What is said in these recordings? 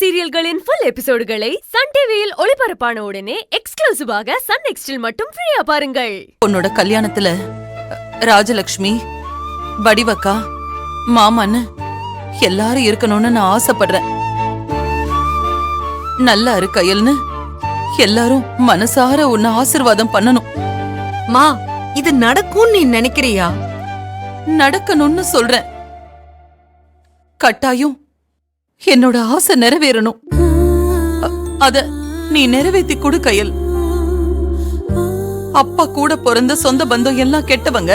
சீரியல்களின் full எபிசோடுகளை Sun டிவியில் ஒளிபரப்பான உடனே எக்ஸ்க்ளூசிவாக சன் நெக்ஸ்டில் மட்டும் ஃப்ரீயா பாருங்கள். உன்னோட கல்யாணத்துல ராஜலட்சுமி, வடிவக்கா, மாமான்னு எல்லாரும் இருக்கணும்னு நான் ஆசைப்படுறேன். நல்லா இரு கையல்னு எல்லாரும் மனசார உன்னை ஆசீர்வாதம் பண்ணணும். மா, இது நடக்கும் நீ நினைக்கிறியா? நடக்கணும்னு சொல்றேன். கட்டாயம் என்னோட ஆசை நிறைவேறணும். அத நீ நிறைவேத்தி கொடு கையல். அப்பா கூட பிறந்த சொந்த பந்தம் எல்லாம் கெட்டவங்க,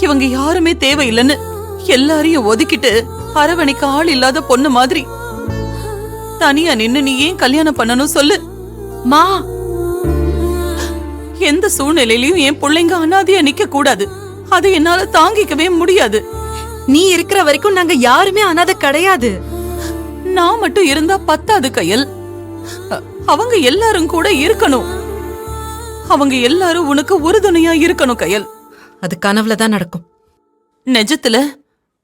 இவங்க யாருமே தேவையில்லைன்னு எல்லாரையும் ஒதுக்கிட்டு அரவணைக்கு ஆள் இல்லாத பொண்ணு மாதிரி தனியா நின்னு நீ ஏன் கல்யாணம் பண்ணணும் சொல்லு. மா, எந்த சூழ்நிலையிலயும் என் பிள்ளைங்க அனாதையா நிக்க கூடாது. அதை என்னால தாங்கிக்கவே முடியாது. நீ இருக்கிற வரைக்கும் நாங்க யாருமே அனாதை கிடையாது. நான் மட்டும் இருந்தா பத்தாது கையல். அவங்க எல்லாரும் கூட இருக்கணும். அவங்க எல்லாரும் உனக்கு உறுதுணையா இருக்கணும் கையல். அது கனவுலதான் நடக்கும். நிஜத்துல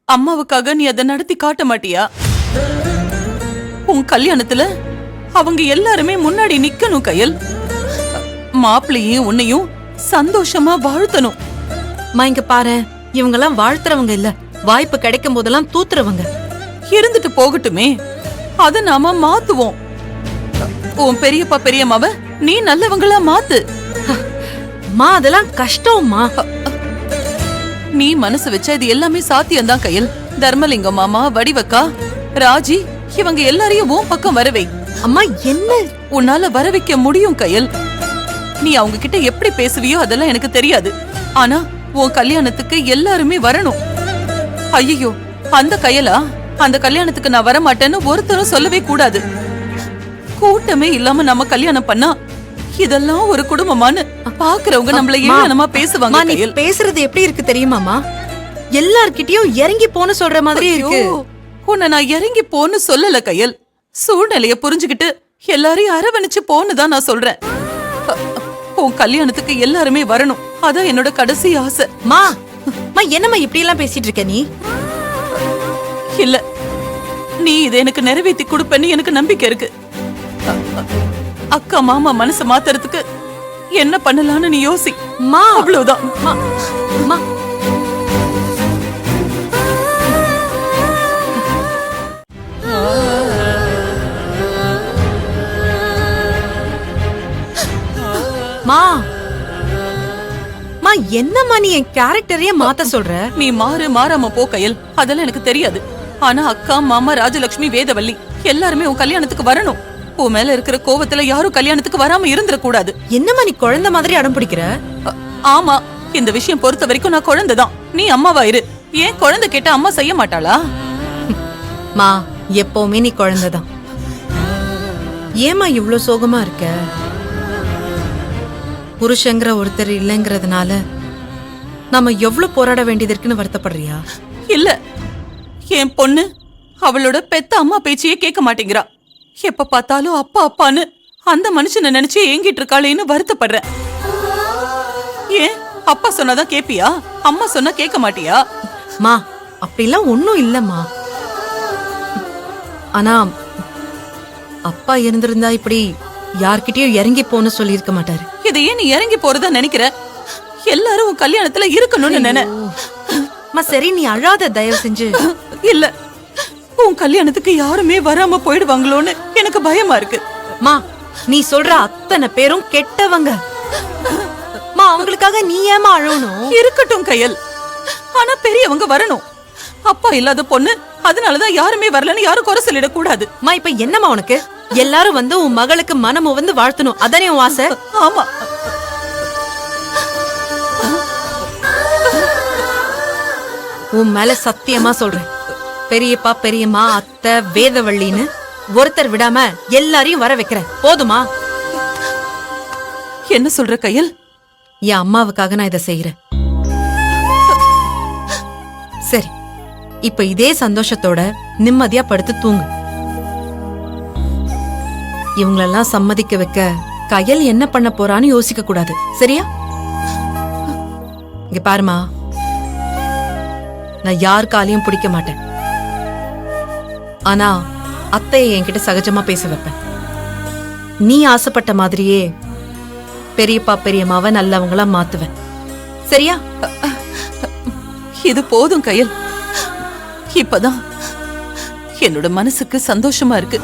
அம்மாவுக்காக நீ அதை நடத்தி காட்ட மாட்டியா? உன் கல்யாணத்துல அவங்க எல்லாருமே முன்னாடி நிக்கணும் கையல். மாப்பிள்ளையும் உன்னையும் சந்தோஷமா வாழ்த்தணும். மா, இங்க பாரு, இவங்கெல்லாம் வாழ்த்துறவங்க இல்ல, வாய்ப்பு கிடைக்கும் போதெல்லாம் தூத்துறவங்க. இருந்துட்டு போகட்டுமே, அத நாம மாத்துவோம். உன் பெரியப்பா பெரியம்மாவ நீ நல்லவங்களா மாத்து. மா, அதெல்லாம் கஷ்டம்மா. நீ மனசு வச்சா இது எல்லாமே சாத்தியம்தான் கையல். தர்மலிங்கம் மாமா, வடிவக்கா, ராஜி, இவங்க எல்லாரையும் உன் பக்கம் வரவை. அம்மா, என்ன உன்னால வர வைக்க முடியும் கையல். நீ அவங்க கிட்ட எப்படி பேசுவியோ அதெல்லாம் எனக்கு தெரியாது. ஆனா உன் கல்யாணத்துக்கு எல்லாருமே வரணும். ஐயோ, அந்த கையலா அந்த கல்யாணத்துக்கு நான் வரமாட்டேன்னு ஒருத்தரும் சொல்லவே கூடாது. கூட்டமே இல்லாம நம்ம கல்யாணம் பண்ணா இதெல்லாம் ஒரு குடும்பமானு பாக்குறவங்க நம்மள ஏளனமா பேசுவாங்க. நீ பேசுறது எப்படி இருக்கு தெரியுமாமா? எல்லார்கிட்டயும் இறங்கி போன்னு சொல்ற மாதிரி இருக்கு. உன்னை நான் இறங்கி போன்னு சொல்லல கையல். சூழ்நிலைய புரிஞ்சுக்கிட்டு எல்லாரையும் அரவணைச்சு போன்னுதான் நான் சொல்றேன். உன் கல்யாணத்துக்கு எல்லாருமே வரணும். அதான் என்னோட கடைசி ஆசை. மா, என்னம்மா இப்படி எல்லாம் பேசிட்டு இருக்க நீ? இல்ல, நீ இதை எனக்கு நிறைவேற்றி கொடுப்பேன்னு எனக்கு நம்பிக்கை இருக்கு. அக்கா மாமா மனசை மாத்துறதுக்கு என்ன பண்ணலான்னு நீ யோசி. மா, அவ்வளவுதான். மா, மா, என்னம்மா நீ என் கேரக்டரையே மாத்த சொல்ற? நீ மாறாம போ கையல். அதெல்லாம் எனக்கு தெரியாது. ஆனா அக்கா மாமா, ராஜலட்சுமி, வேதவள்ளி எல்லாருமே உன் கல்யாணத்துக்கு வரணும். உன் மேல இருக்கிற கோவத்துல யாரும் கல்யாணத்துக்கு வராம இருந்துட கூடாது. என்னம்மா நீ குழந்தை மாதிரி அடம் பிடிக்கிற? ஆமா, இந்த விஷயம் பொறுத்த வரைக்கும் நான் குழந்தைதான். நீ அம்மாவா இரு. ஏன் குழந்தை கேட்ட அம்மா செய்ய மாட்டாளா? மா, எப்பவுமே நீ குழந்தைதான். ஏமா இவ்ளோ சோகமா இருக்க? புருஷங்கிற ஒருத்தர் இல்லைங்கிறதுனால நாம எவ்வளவு போராட வேண்டியது இருக்குன்னு வருத்தப்படுறியா? இல்ல, என் பொண்ணு அவளோட பெத்த அம்மா பேச்சையே கேட்க மாட்டேங்கிறா. எப்ப பார்த்தாலும் அப்பா அப்பான்னு அந்த மனுஷனை நினைச்சு ஏங்கிட்டு இருக்காளேன்னு வருத்தப்படுறேன். ஏன் அப்பா சொன்னாதான் கேப்பியா? அம்மா சொன்னா கேட்க மாட்டியா? மா, அப்படிலாம் ஒன்னும் இல்லம்மா. ஆனா அப்பா இருந்திருந்தா இப்படி யார்கிட்டயும் இறங்கி போன்னு சொல்லி இருக்க மாட்டாரு. இதையே நீ இறங்கி போறதா நினைக்கிற? எல்லாரும் உன் கல்யாணத்துல இருக்கணும்னு நினை. சரி, நீ அழாத, தயவு செஞ்சு. இல்ல, உன் கல்யாணத்துக்கு யாருமே வராம போயிடுவாங்களோன்னு எனக்கு பயமா இருக்கு. மா, நீ சொல்ற அத்தனை பேரும் கெட்டவங்க. மா, அவங்களுக்காக நீ ஏமா அழணும்? இருக்கட்டும் கையல், ஆனா பெரியவங்க வரணும். அப்பா இல்லாத பொண்ணு, அதனாலதான் யாருமே வரலன்னு யாரும் குறை சொல்லிட கூடாது. மா, இப்ப என்னமா உனக்கு? எல்லாரும் வந்து உன் மகளுக்கு மனமும் வந்து வாழ்த்தணும், அதானே உன் ஆசை? ஆமா. உன் மேல சத்தியமா சொல்றேன், பெரியப்பா பெரியம்மா, அத்தை, வேதவள்ளின்னு ஒருத்தர் விடாம எல்லாரையும் வர வைக்கிறேன். போதுமா? என்ன சொல்ற கையல்? என் அம்மாவுக்காக நான் இதை செய்யறேன். சரி, இப்ப இதே சந்தோஷத்தோட நிம்மதியா படுத்து தூங்கு. இவங்களெல்லாம் சம்மதிக்க வைக்க கையல் என்ன பண்ண போறான்னு யோசிக்க கூடாது, சரியா? இங்க பாருமா, நான் யார் காலையும் பிடிக்க மாட்டேன். ஆனா அத்தையை என்கிட்ட சகஜமா பேச வைப்பேன். நீ ஆசைப்பட்ட மாதிரியே பெரியப்பா பெரியம்மாவை நல்லவங்களா மாத்துவேன். சரியா? இது போதும் கயல். இப்பதான் என்னோட மனசுக்கு சந்தோஷமா இருக்கு.